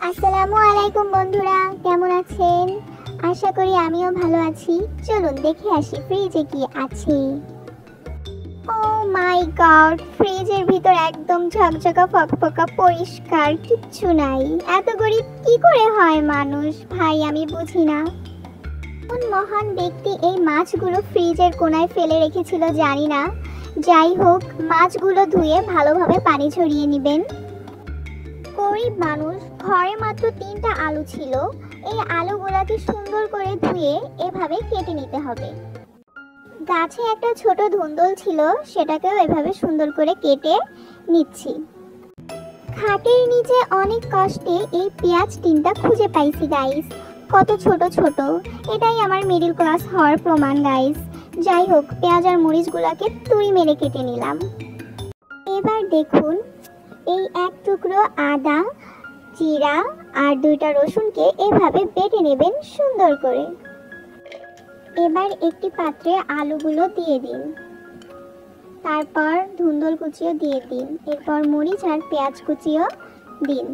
আসসালামু আলাইকুম বন্ধুরা, কেমন আছেন? আশা করি আমিও ভালো আছি। চলুন দেখে আসি ফ্রিজে কি আছে। ও মাই গড, ফ্রিজের ভিতর একদম ঝকঝকা ফকফকা পরিষ্কার, কিচ্ছু নাই। এত গরিব কি করে হয় মানুষ, ভাই আমি বুঝি না। কোন মহান ব্যক্তি এই মাছগুলো ফ্রিজের কোনায় ফেলে রেখেছিল জানি না। যাই হোক, মাছগুলো ধুয়ে ভালোভাবে পানি ঝরিয়ে নেবেন। গরিব মানুষ, ঘরে মাত্র 3টা আলু ছিল। এই আলুগুলাকে সুন্দর করে ধুয়ে এভাবে কেটে নিতে হবে। গাছে একটা ছোট ধুন্দল ছিল, সেটাকেও এভাবে সুন্দর করে কেটে নিচ্ছি। খাটের নিচে অনেক কষ্টে এই পেঁয়াজ টিনটা খুঁজে পাইছি গাইস। কত ছোট ছোট, এটাই আমার মিডল ক্লাস হওয়ার প্রমাণ গাইস। যাই হোক, পেঁয়াজ আর মরিচগুলাকে তুড়ি মেরে কেটে নিলাম। এবার দেখুন, এই এক টুকরো আদা, জিরা আর 2টা রসুনকে এভাবে বেটে নেবেন সুন্দর করে। এবার একটি পাত্রে আলুগুলো দিয়ে দিন, তারপর ধুন্দল কুচিও দিয়ে দিন, এরপর মরিচ আর পেঁয়াজ কুচিও দিন,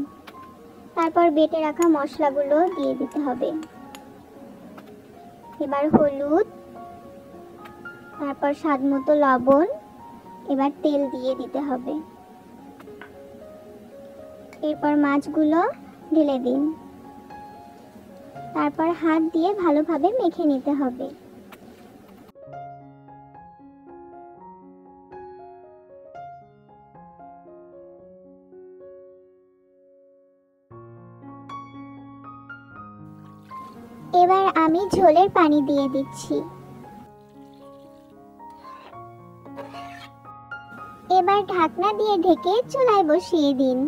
তারপর বেটে রাখা মশলাগুলো দিয়ে দিতে হবে। এবার হলুদ, তারপর স্বাদমতো লবণ, এবার তেল দিয়ে দিতে হবে। এরপর মাছগুলো ঢেলে দিন, তারপর হাত দিয়ে ভালোভাবে মেখে নিতে হবে। এবার আমি ঝোলের পানি দিয়ে দিচ্ছি। এবার ঢাকনা দিয়ে ঢেকে চুলায় বসিয়ে দিন।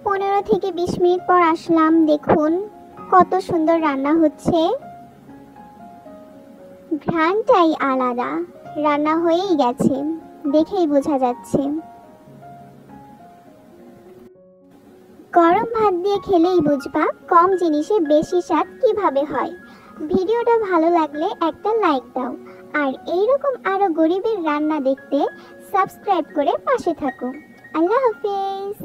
15 থেকে 20 মিনিট পর আসলাম, দেখুন কত সুন্দর রান্না হচ্ছে। ঘ্রাণটাই আলাদা, রান্না হয়েই গেছে, দেখেই বোঝা যাচ্ছে। গরম ভাত দিয়ে খেলেই বুঝবা কম জিনিসে বেশি স্বাদ কিভাবে হয়। ভিডিওটা ভালো লাগলে একটা লাইক দাও, আর এইরকম আরো গরিবের রান্না দেখতে সাবস্ক্রাইব করে পাশে থাকো। আল্লাহ হাফেজ।